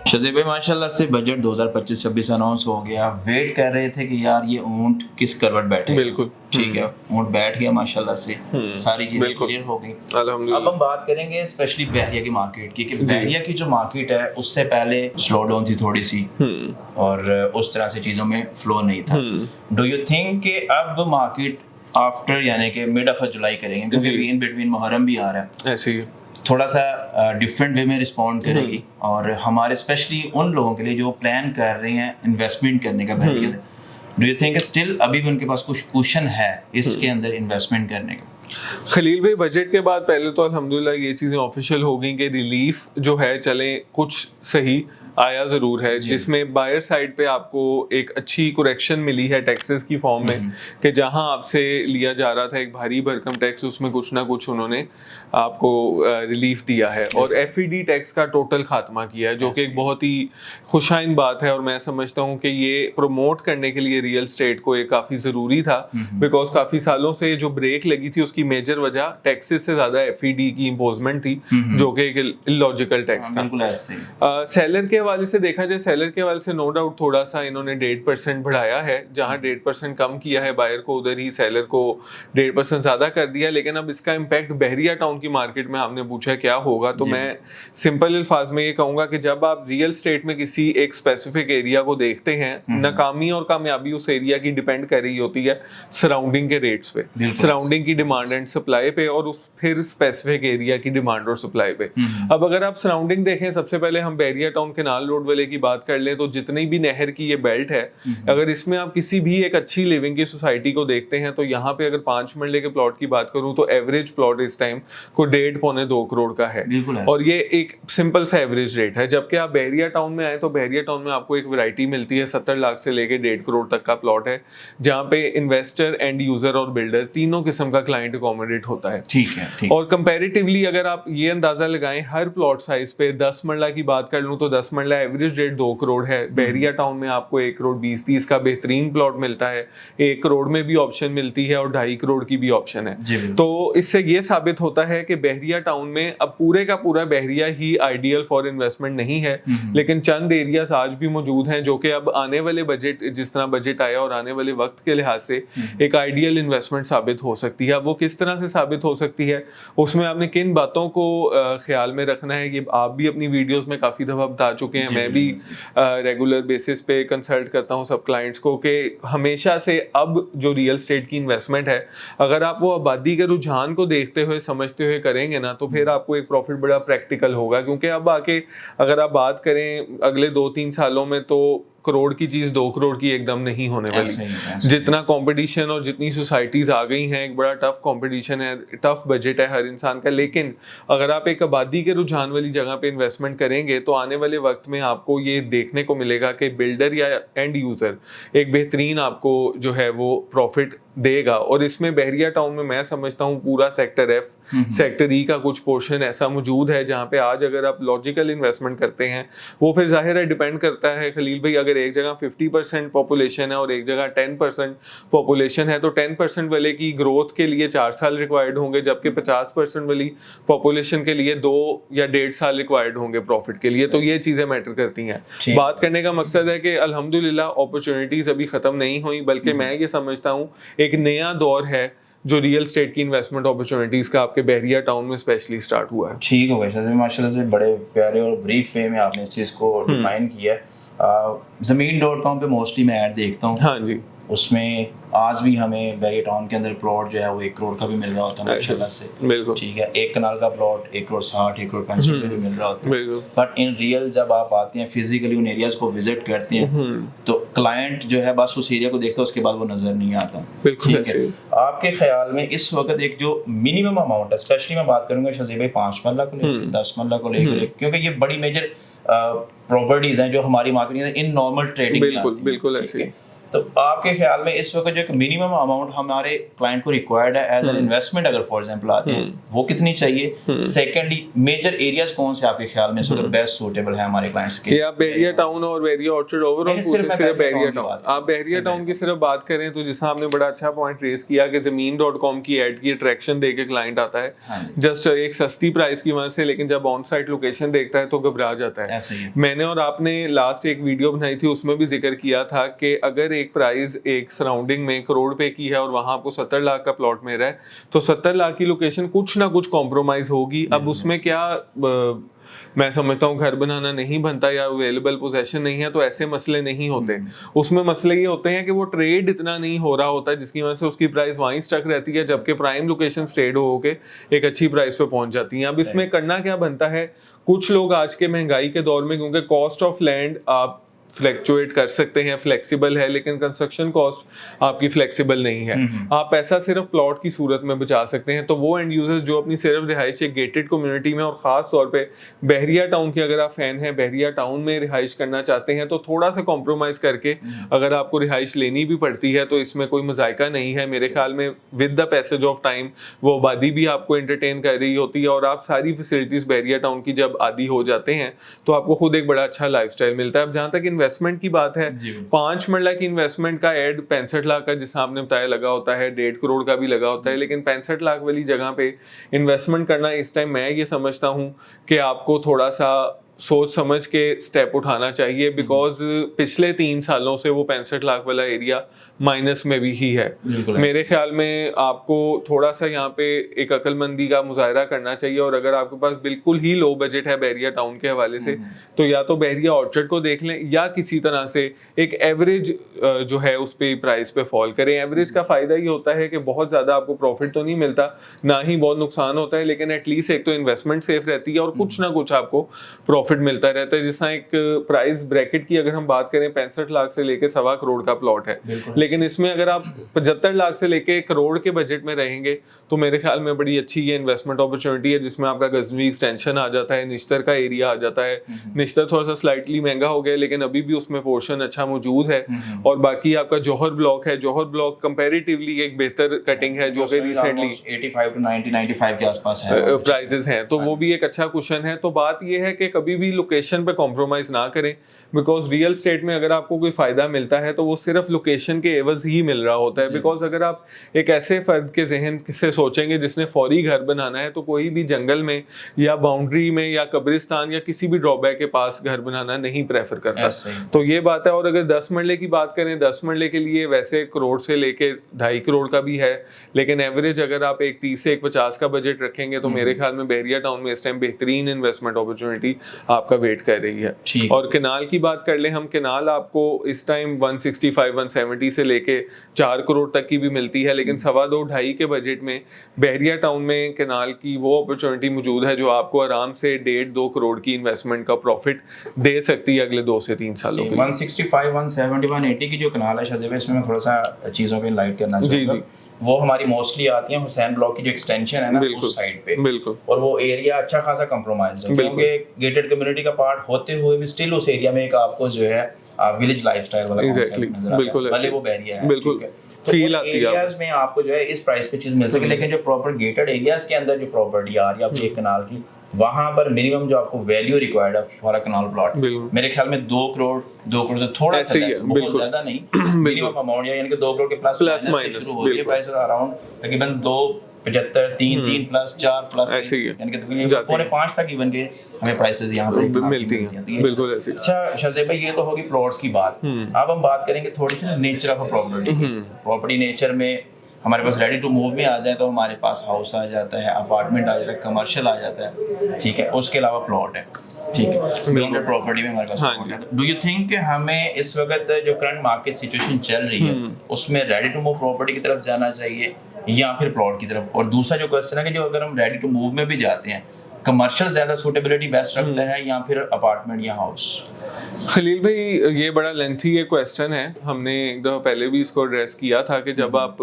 शज़ीब भाई माशाल्लाह से बजट 2025-26 अनाउंस हो गया। वेट कर रहे थे कि यार ये ऊँट किस करवट बैठे। बिल्कुल ठीक है, ऊँट बैठ गया माशाल्लाह से, सारी चीज़ें बिल्कुल क्लियर हो गई। अल्हम्दुलिल्लाह। अब हम बात करेंगे स्पेशली बहरिया की मार्केट की कि बहरिया की जो मार्केट है उससे पहले स्लो डाउन थी थोड़ी सी और उस तरह से चीज़ों में फ्लो नहीं था। डू यू थिंक कि अब मार्केट आफ्टर यानी कि मिड ऑफ जुलाई करेंगे, क्योंकि इन बिटवीन मुहर्रम भी आ रहा है, ऐसे ही थोड़ा सा डिफरेंट वे में रिस्पॉन्ड करेगी और हमारे स्पेशली उन लोगों के लिए जो प्लान कर रहे हैं इन्वेस्टमेंट करने का बहरिया के अंदर, डू यू थिंक स्टिल अभी भी उनके पास कुछ कुशन है इसके अंदर इन्वेस्टमेंट करने का? खलील भाई, बजट के बाद पहले तो अल्हम्दुलिल्लाह ये चीज़ें ऑफिशियल हो गई कि रिलीफ जो है चले कुछ सही आया ज़रूर है, जिसमें बायर साइड पे आपको एक अच्छी करेक्शन मिली है टैक्सेस की फॉर्म में कि जहां आपसे लिया जा रहा था एक भारी भरकम टैक्स, उसमें कुछ ना कुछ उन्होंने आपको रिलीफ दिया है और एफईडी टैक्स का टोटल खात्मा किया है, जो कि एक बहुत ही खुशाइन बात है। और मैं समझता हूं कि ये प्रमोट करने के लिए रियल स्टेट को ये काफ़ी ज़रूरी था, बिकॉज काफ़ी सालों से जो ब्रेक लगी थी उसकी मेजर वजह टैक्सेस से ज़्यादा एफईडी की इम्पोजमेंट थी, जो कि एक इलॉजिकल टैक्स था। सेलर के हवाले से देखा जाए, सेलर के हवाले से नो डाउट थोड़ा सा इन्होंने 1.5% बढ़ाया है, जहां 1.5% कम किया है बायर को उधर ही सेलर को 1.5% ज्यादा कर दिया। लेकिन अब इसका इम्पैक्ट बहरिया टाउन की मार्केट में आपने पूछा क्या होगा, तो मैं सिंपल अल्फाज में ये कहूंगा कि जब आप रियल स्टेट में किसी एक स्पेसिफिक एरिया को देखते हैं, नाकामी और कामयाबी उस एरिया की डिपेंड कर रही होती है सराउंडिंग के रेट्स पे, सराउंडिंग की डिमांड एंड सप्लाई पे, और उस फिर स्पेसिफिक एरिया की डिमांड और सप्लाई पे। अब अगर आप सराउंडिंग देखें, सबसे पहले हम बहरिया टाउन केनाल रोड वाले की बात कर लें तो जितनी भी नहर की ये बेल्ट है, अगर इसमें आप किसी भी एक अच्छी लिविंग की सोसाइटी को देखते हैं तो यहाँ पे अगर 5 मरले के प्लॉट की बात करूं तो एवरेज प्लॉट इस टाइम को 1.5-2 करोड़ का है, और ये एक सिंपल सा एवरेज रेट है। जबकि आप बहरिया टाउन में आए तो बहरिया टाउन में आपको एक वैरायटी मिलती है, 70 लाख से लेके 1.5 करोड़ तक का प्लॉट है, जहाँ पे इन्वेस्टर, एंड यूजर और बिल्डर तीनों किस्म का क्लाइंट अकोमोडेट होता है। ठीक है। और कंपैरेटिवली अगर आप ये अंदाजा लगाएं हर प्लॉट साइज पे, 10 मरला की बात कर लूं तो 10 मरला एवरेज रेट 2 करोड़ है। बहरिया टाउन में आपको 1 करोड़ 20-30 का बेहतरीन प्लॉट मिलता है, 1 करोड़ में भी ऑप्शन मिलती है और 2.5 करोड़ की भी ऑप्शन है। तो इससे ये साबित होता है कि बहरिया टाउन में अब पूरे का पूरा बहरिया ही आइडियल फॉर इन्वेस्टमेंट नहीं है, लेकिन चंद एरियाज आज भी मौजूद हैं जो कि अब आने वाले बजट, जिस तरह बजट आया और आने वाले वक्त के लिहाज से एक आइडियल इन्वेस्टमेंट साबित हो सकती है। वो किस तरह से साबित हो सकती है, उसमें आपने किन बातों को ख्याल में रखना है, ये आप भी अपनी वीडियोस में काफ़ी दफ़ा बता चुके हैं, मैं भी रेगुलर बेसिस पे कंसल्ट करता हूँ सब क्लाइंट्स को कि हमेशा से अब जो रियल स्टेट की इन्वेस्टमेंट है, अगर आप वो आबादी के रुझान को देखते हुए समझते हुए करेंगे ना, तो फिर आपको एक प्रॉफिट बड़ा प्रैक्टिकल होगा। क्योंकि अब आके अगर आप बात करें अगले 2-3 सालों में, तो करोड़ की चीज 2 करोड़ की एकदम नहीं होने वाली। जितना कंपटीशन और जितनी सोसाइटीज आ गई हैं, एक बड़ा टफ कंपटीशन है, टफ बजट है हर इंसान का। लेकिन अगर आप एक आबादी के रुझान वाली जगह पे इन्वेस्टमेंट करेंगे तो आने वाले वक्त में आपको ये देखने को मिलेगा कि बिल्डर या एंड यूजर एक बेहतरीन आपको जो है वो प्रॉफिट देगा। और इसमें बहरिया टाउन में मैं समझता हूँ पूरा सेक्टर एफ, सेक्टर ई का कुछ पोर्शन ऐसा मौजूद है जहाँ पे आज अगर आप लॉजिकल इन्वेस्टमेंट करते हैं, वो फिर जाहिर है डिपेंड करता है खलील भाई, अगर एक जगह 50% पॉपुलेशन है और एक जगह 10% पॉपुलेशन है, तो 10% वाले की ग्रोथ के लिए 4 साल रिक्वायर्ड होंगे, जबकि 50% वाली पॉपुलेशन के लिए 2 या 1.5 साल रिक्वायर्ड होंगे प्रॉफिट के लिए। तो ये चीज़ें मैटर करती हैं। बात करने का मकसद है कि अल्हम्दुलिल्लाह अपॉर्चुनिटीज़ अभी ख़त्म नहीं हुई, बल्कि मैं ये समझता हूँ एक नया दौर है जो रियल स्टेट की इन्वेस्टमेंट अपॉर्चुनिटीज का आपके बहरिया टाउन में स्पेशली स्टार्ट हुआ है। ठीक हो गया माशाल्लाह से, बड़े प्यारे और ब्रीफ वे में आपने इस चीज़ को डिफाइन किया है। ज़मीन.com पे मोस्टली मैं ऐड देखता हूँ। हाँ जी। उसमें आज भी हमें बहरिया टाउन के अंदर प्लॉट जो है वो 1 करोड़ का भी मिल रहा होता है माशाल्लाह से। बिल्कुल। ठीक है, 1 कनाल का प्लॉट 1 करोड़ 60, 1 करोड़ 65 में भी मिल रहा होता है। बट इन रियल जब आप आते हैं, फिजिकली उन एरियाज को विजिट करते हैं, तो क्लाइंट जो है बस उस एरिया को देखता है, उसके बाद वो नजर नहीं आता। ठीक है, आपके ख्याल में इस वक्त एक जो मिनिमम अमाउंट है, स्पेशली मैं बात करूंगा शज़ीब भाई 5 मरला को लेकर, 10 मरला को लेकर, क्योंकि ये बड़ी मेजर प्रॉपर्टीज हैं जो हमारी मार्केट में इन नॉर्मल ट्रेडिंग में आती हैं। बिल्कुल ऐसे। तो आपके ख्याल में इस वक्त जो एक मिनिमम अमाउंट हमारे क्लाइंट को रिक्वायर्ड है एज एन इन्वेस्टमेंट अगर फॉर एग्जांपल आते हैं वो कितनी चाहिए? सेकेंडली मेजर एरियाज कौन से आपके ख्याल में इस वक्त बेस्ट सूटेबल है हमारे क्लाइंट्स के? या बहरिया टाउन और बहरिया ऑर्चर्ड ओवरऑल सिर्फ बहरिया टाउन? आप बहरिया टाउन की सिर्फ बात करें तो जैसा आपने बड़ा अच्छा पॉइंट रेज किया कि ज़मीन.com की एड की अट्रैक्शन देके क्लाइंट आता है जस्ट एक सस्ती प्राइस की वजह से, लेकिन जब ऑन साइट लोकेशन देखता है तो घबरा जाता है। मैंने और आपने लास्ट एक वीडियो बनाई थी उसमें भी जिक्र किया था कि अगर एक प्राइस एक सराउंडिंग में करोड़ पे की है और वहां आपको 70 लाख का प्लॉट मिल रहा है तो 70 लाख की लोकेशन कुछ ना कुछ कॉम्प्रोमाइज होगी। अब उसमें क्या मैं समझता हूँ घर बनाना नहीं बनता या अवेलेबल पोजेशन नहीं है तो ऐसे मसले नहीं होते। उसमें मसले ये होते हैं कि वो ट्रेड इतना नहीं हो रहा होता है जिसकी वजह से उसकी प्राइस वहीं स्टक रहती है, जबकि प्राइम लोकेशन ट्रेड हो के एक अच्छी प्राइस पे पहुंच जाती है। अब इसमें करना क्या बनता है, कुछ लोग आज के महंगाई के दौर में, क्योंकि कॉस्ट ऑफ लैंड आप फ्लैक्चुएट कर सकते हैं, फ्लेक्सिबल है, लेकिन कंस्ट्रक्शन कॉस्ट आपकी फ्लेक्सिबल नहीं है। आप पैसा सिर्फ प्लॉट की सूरत में बचा सकते हैं। तो वो एंड यूजर्स जो अपनी सिर्फ रिहाइश एक गेटेड कम्युनिटी में और ख़ास तौर पे बहरिया टाउन के अगर आप फैन हैं, बहरिया टाउन में रिहाइश करना चाहते हैं तो थोड़ा सा कॉम्प्रोमाइज़ करके अगर आपको रिहाइश लेनी भी पड़ती है तो इसमें कोई मजायका नहीं है। मेरे ख्याल में with the passage of time वो आबादी भी आपको एंटरटेन कर रही होती है और आप सारी फैसिलिटीज़ बहरिया टाउन की जब आदी हो जाते हैं तो आपको खुद एक बड़ा अच्छा लाइफस्टाइल मिलता है। अब जहाँ तक इन्वेस्टमेंट की बात है, 5 मरला की इन्वेस्टमेंट का एड 65 लाख का जिस आपने बताया लगा होता है, 1.5 करोड़ का भी लगा होता है, लेकिन 65 लाख वाली जगह पे इन्वेस्टमेंट करना इस टाइम मैं ये समझता हूँ कि आपको थोड़ा सा सोच समझ के स्टेप उठाना चाहिए, बिकॉज पिछले 3 सालों से वो 65 लाख वाला एरिया माइनस में भी ही है। मेरे ख्याल में आपको थोड़ा सा यहाँ पे एक अक्लमंदी का मुजाहरा करना चाहिए और अगर आपके पास बिल्कुल ही लो बजट है बहरिया टाउन के हवाले से तो या तो बहरिया ऑर्चर्ड को देख लें या किसी तरह से एक एवरेज जो है उस पर प्राइस पे फॉल करें। एवरेज का फ़ायदा ये होता है कि बहुत ज़्यादा आपको प्रॉफिट तो नहीं मिलता, ना ही बहुत नुकसान होता है, लेकिन एटलीस्ट एक तो इन्वेस्टमेंट सेफ रहती है और कुछ ना कुछ आपको प्रॉफिट मिलता रहता है। जिस एक प्राइस ब्रैकेट की अगर हम बात करें 65 लाख से लेके 1.25 करोड़ का प्लॉट है, लेकिन इसमें अगर आप 75 लाख से लेके करोड़ के बजट में रहेंगे तो मेरे ख्याल में बड़ी अच्छी ये इन्वेस्टमेंट अपॉर्चुनिटी है, जिसमें आपका गजनी एक्सटेंशन आ जाता है, निश्तर का एरिया आ जाता है। निश्तर थोड़ा सा स्लाइटली महंगा हो गया लेकिन अभी भी उसमें पोर्शन अच्छा मौजूद है। और बाकी आपका जौहर ब्लॉक है, जौहर ब्लॉक कंपैरेटिवली एक बेहतर कटिंग है जो कि रिसेंटली 85 to 90 95 के आसपास है प्राइसेस हैं, तो वो भी एक अच्छा कुशन है। तो बात ये है कि कभी भी लोकेशन पे कॉम्प्रोमाइज ना करें, बिकॉज रियल स्टेट में अगर आपको कोई फायदा मिलता है तो वो सिर्फ लोकेशन के एवज ही मिल रहा होता है। बिकॉज अगर आप एक ऐसे फर्द के जहन से सोचेंगे जिसने फौरी घर बनाना है तो कोई भी जंगल में या बाउंड्री में या कब्रिस्तान या किसी भी ड्रॉबैक के पास घर बनाना नहीं प्रेफर करता। तो ये बात है। और अगर 10 मरले की बात करें, 10 मरले के लिए वैसे करोड़ से लेके 2.5 करोड़ का भी है, लेकिन एवरेज अगर आप एक 30 से 150 का बजट रखेंगे तो मेरे ख्याल में बहरिया टाउन में इस टाइम बेहतरीन इन्वेस्टमेंट अपॉर्चुनिटी आपका वेट कर रही है। और केनाल की बात कर लें हम, केनाल आपको इस टाइम 165 170 से लेके 4 करोड़ तक की भी मिलती है, लेकिन 2.25 के बजट में बहरिया टाउन में केनाल की वो अपॉर्चुनिटी मौजूद है जो आपको आराम से 1.5-2 करोड़ की इन्वेस्टमेंट का प्रॉफिट दे सकती है अगले 2 से 3 सालों के लिए। 165 170 180 की जो केनाल है शाहजेब, इसमें मैं थोड़ा सा चीज़ों पे लाइट करना चाहूँगा। वो हमारी मोस्टली आती है हुसैन ब्लॉक की जो एक्सटेंशन है ना उस साइड पे, और वो एरिया अच्छा खासा कंप्रोमाइज है क्योंकि गेटेड कम्युनिटी का पार्ट होते हुए भी स्टिल उस एरिया में एक आपको जो है विलेज लाइफस्टाइल वाला कॉन्सेप्ट नजर आता है, भले वो बहरिया है, ठीक है। फील आती है एरियाज में आपको जो है इस प्राइस पे चीज मिल सके, लेकिन जो प्रॉपर गेटेड एरियाज के अंदर जो प्रॉपर्टी आ रही है आपकी एक कनाल की, वहां पर मिनिमम जो आपको वैल्यू रिक्वायर्ड है फॉर अ कनाल प्लॉट मेरे ख्याल में 2 करोड़ से थोड़ा सा बहुत ज्यादा नहीं, मिनिमम अमाउंट यानी कि 2 करोड़ के प्लस माइनस से शुरू होती है प्राइस अराउंड तकरीबन 2.75 3 प्लस 4 प्लस यानी कि 4.5 तक इवन के हमें प्राइसेस यहाँ पे मिलती हैं। बिल्कुल ऐसे। अच्छा शाहजेब भाई, ये तो होगी प्लॉट्स की बात। अब हम बात करेंगे थोड़ी सी नेचर ऑफ प्रॉपर्टी की। प्रॉपर्टी नेचर में हमारे पास रेडी टू मूव में आ जाए तो हमारे पास हाउस आ जाता है, अपार्टमेंट आ जाता है, कमर्शियल आ जाता है, ठीक है, उसके अलावा प्लॉट है, ठीक है, लैंड प्रॉपर्टी में हमारे पास प्लॉट है। डू यू थिंक कि हमें इस वक्त जो करंट मार्केट सिचुएशन चल रही है उसमें रेडी टू मूव प्रॉपर्टी की तरफ जाना चाहिए या फिर प्लॉट की तरफ? और दूसरा जो क्वेश्चन है कि जो अगर हम रेडी टू मूव में भी जाते हैं, कमर्शियल ज्यादा सूटेबिलिटी बेस्ट रखता है या फिर अपार्टमेंट या हाउस? खलील भाई, ये बड़ा लेंथी ये क्वेश्चन है, हमने एक दफ़ा पहले भी इसको एड्रेस किया था कि जब आप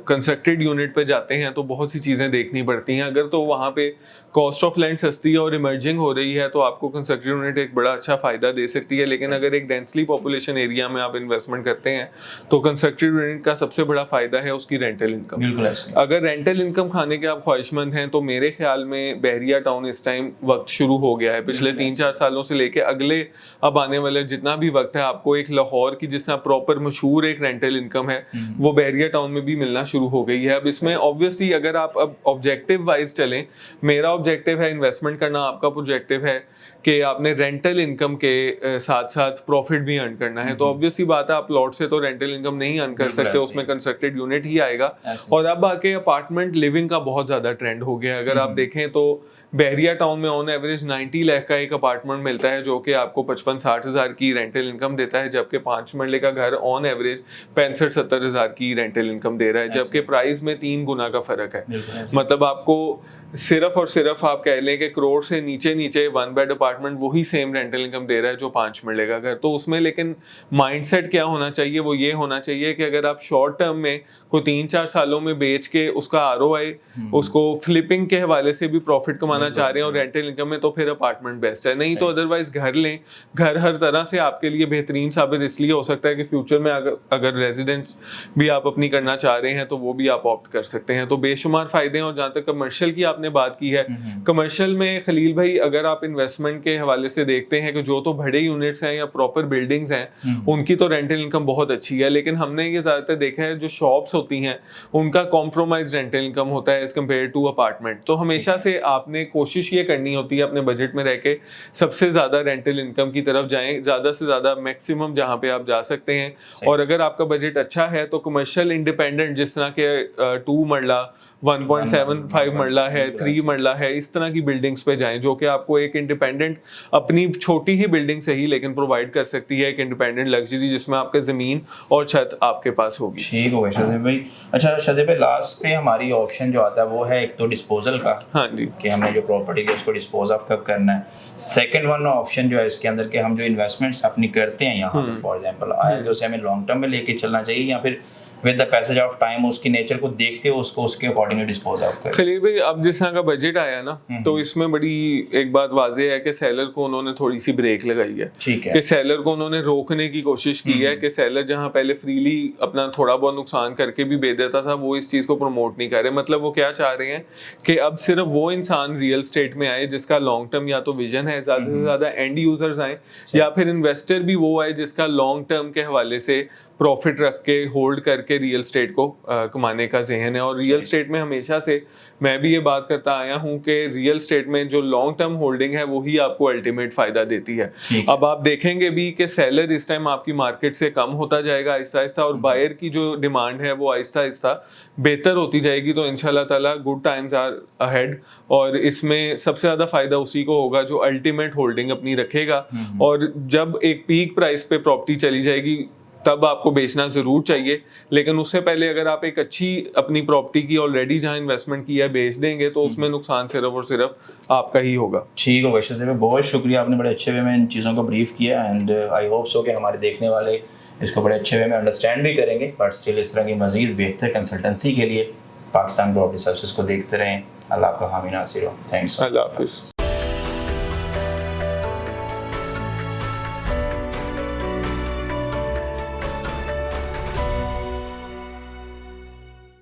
कंस्ट्रक्टेड यूनिट पे जाते हैं तो बहुत सी चीज़ें देखनी पड़ती हैं। अगर तो वहाँ पे कॉस्ट ऑफ लैंड सस्ती है और इमर्जिंग हो रही है तो आपको कंस्ट्रक्टेड यूनिट एक बड़ा अच्छा फायदा दे सकती है। लेकिन अगर एक डेंसली पॉपुलेशन एरिया में आप इन्वेस्टमेंट करते हैं तो कंस्ट्रक्टेड यूनिट का सबसे बड़ा फायदा है उसकी रेंटल इनकम। बिल्कुल ऐसे। अगर रेंटल इनकम खाने के आप ख्वाहिशमंद हैं तो मेरे ख्याल में बहरिया टाउन इस टाइम वक्त शुरू हो गया है। पिछले 3-4 सालों से लेके अगले अब आने वाले जितना भी वक्त है, आपको एक लाहौर की जिसना प्रॉपर मशहूर एक रेंटल इनकम है वो बहरिया टाउन में भी मिलना शुरू हो गई है। अब इसमें ऑब्वियसली अगर आप अब ऑब्जेक्टिव वाइज चलें, मेरा ऑब्जेक्टिव है इन्वेस्टमेंट करना, आपका ऑब्जेक्टिव है कि आपने रेंटल इनकम के साथ साथ प्रॉफिट भी अर्न करना है, तो ऑब्वियसली बात है आप प्लॉट से तो रेंटल इनकम नहीं अर्न कर सकते, उसमें कंस्ट्रक्टेड यूनिट ही आएगा। और अब आके अपार्टमेंट लिविंग का बहुत ज्यादा ट्रेंड हो गया है। अगर आप देखें तो बहरिया टाउन में ऑन एवरेज 90 लाख का एक अपार्टमेंट मिलता है जो कि आपको 55-60 हज़ार की रेंटल इनकम देता है, जबकि 5 मरले का घर ऑन एवरेज 65-70 हज़ार की रेंटल इनकम दे रहा है, जबकि प्राइस में 3 गुना का फर्क है। मतलब आपको सिर्फ और सिर्फ आप कह लें कि करोड़ से नीचे नीचे 1 बेड अपार्टमेंट वही सेम रेंटल इनकम दे रहा है जो 5 मरले का घर। तो उसमें लेकिन माइंडसेट क्या होना चाहिए, वो ये होना चाहिए कि अगर आप शॉर्ट टर्म में कोई 3-4 सालों में बेच के उसका ROI उसको फ्लिपिंग के हवाले से भी प्रॉफिट कमाना चाह रहे हैं और रेंटल इनकम में, तो फिर अपार्टमेंट बेस्ट है। नहीं तो अदरवाइज घर लें। घर हर तरह से आपके लिए बेहतरीन साबित इसलिए हो सकता है कि फ्यूचर में अगर रेजिडेंस भी आप अपनी करना चाह रहे हैं तो वो भी आप ऑप्ट कर सकते हैं। तो बेशुमार फायदे हैं। और जहाँ तक कमर्शियल की आपने बात की है, कमर्शियल में खलील भाई अगर आप इन्वेस्टमेंट के हवाले से देखते हैं कि जो तो बड़े यूनिट्स हैं या प्रॉपर बिल्डिंग्स हैं उनकी तो रेंटल इनकम बहुत अच्छी है, लेकिन हमने ये ज्यादातर देखा है जो शॉप्स होती हैं उनका कॉम्प्रोमाइज रेंटल इनकम होता है एज कम्पेयर टू अपार्टमेंट। तो हमेशा से आपने कोशिश ये करनी होती है अपने बजट में रह के सबसे ज्यादा रेंटल इनकम की तरफ जाएं, ज्यादा से ज्यादा मैक्सिमम जहां पे आप जा सकते हैं। और अगर आपका बजट अच्छा है तो कमर्शियल इंडिपेंडेंट जिस तरह के 2 मरला 1.75 मरला है, 3 मरला है, इस तरह की बिल्डिंग्स पे जाएं जो कि आपको एक इंडिपेंडेंट अपनी छोटी ही बिल्डिंग से ही लेकिन प्रोवाइड कर सकती है एक इंडिपेंडेंट लग्जरी जिसमें आपके जमीन और छत आपके पास होगी। ठीक हो गया शाजिब भाई। अच्छा शाजिब भाई, लास्ट पे हमारी ऑप्शन जो आता है वो है एक तो डिस्पोजल का, हाँ जी, कि हमने जो प्रॉपर्टी ली उसको डिस्पोज ऑफ कब करना है। सेकंड वन ऑप्शन जो है इसके अंदर कि हम जो इन्वेस्टमेंट्स अपनी करते हैं यहाँ पे फॉर एग्जांपल आगे उसे हमें लॉन्ग टर्म में लेके चलना चाहिए या फिर with the passage of time उसकी नेचर को देखते हुए उसको उसके अकॉर्डिंगली डिस्पोज ऑफ करें। खलील भाई अब जिस तरह का बजट आया ना तो इसमें बड़ी एक बात वाज़ेह है कि सेलर को उन्होंने थोड़ी सी ब्रेक लगाई है। ठीक है कि सेलर को उन्होंने रोकने की कोशिश की है कि सेलर जहां पहले फ्रीली अपना थोड़ा बहुत नुकसान करके भी बेच देता था वो इस चीज़ को प्रमोट नहीं कर रहे। मतलब वो क्या चाह रहे हैं कि अब सिर्फ वो इंसान रियल स्टेट में आए जिसका लॉन्ग टर्म या तो विजन है, ज़्यादा से ज़्यादा एंड यूजर्स आए या फिर इन्वेस्टर भी वो आए जिसका लॉन्ग टर्म के हवाले से प्रॉफिट रख के होल्ड करके रियल स्टेट को कमाने का जहन है। और रियल स्टेट में हमेशा से मैं भी ये बात करता आया हूँ कि रियल स्टेट में जो लॉन्ग टर्म होल्डिंग है वही आपको अल्टीमेट फायदा देती है। अब आप देखेंगे भी कि सेलर इस टाइम आपकी मार्केट से कम होता जाएगा आहिस्ता आहिस्ता और बायर की जो डिमांड है वो आहिस्ता आहिस्ता बेहतर होती जाएगी। तो इंशाल्लाह ताला गुड टाइम्स आर अहेड और इसमें सबसे ज़्यादा फायदा उसी को होगा जो अल्टीमेट होल्डिंग अपनी रखेगा। और जब एक पीक प्राइस पे प्रॉपर्टी चली जाएगी तब आपको बेचना जरूर चाहिए, लेकिन उससे पहले अगर आप एक अच्छी अपनी प्रॉपर्टी की ऑलरेडी जहां इन्वेस्टमेंट की है बेच देंगे तो उसमें नुकसान सिर्फ और सिर्फ आपका ही होगा। ठीक होगा शाजिब भाई, बहुत शुक्रिया, आपने बड़े अच्छे वे में इन चीज़ों को ब्रीफ किया एंड आई होप सो कि हमारे देखने वाले इसको बड़े अच्छे वे में अंडरस्टैंड भी करेंगे। बट स्टिल इस तरह की मज़ीद बेहतर कंसल्टेंसी के लिए पाकिस्तान प्रॉपर्टी सर्विसेज को देखते रहें। अल्लाह आपका हामी नासिर हो। थैंक्स। अल्लाह हाफिज़।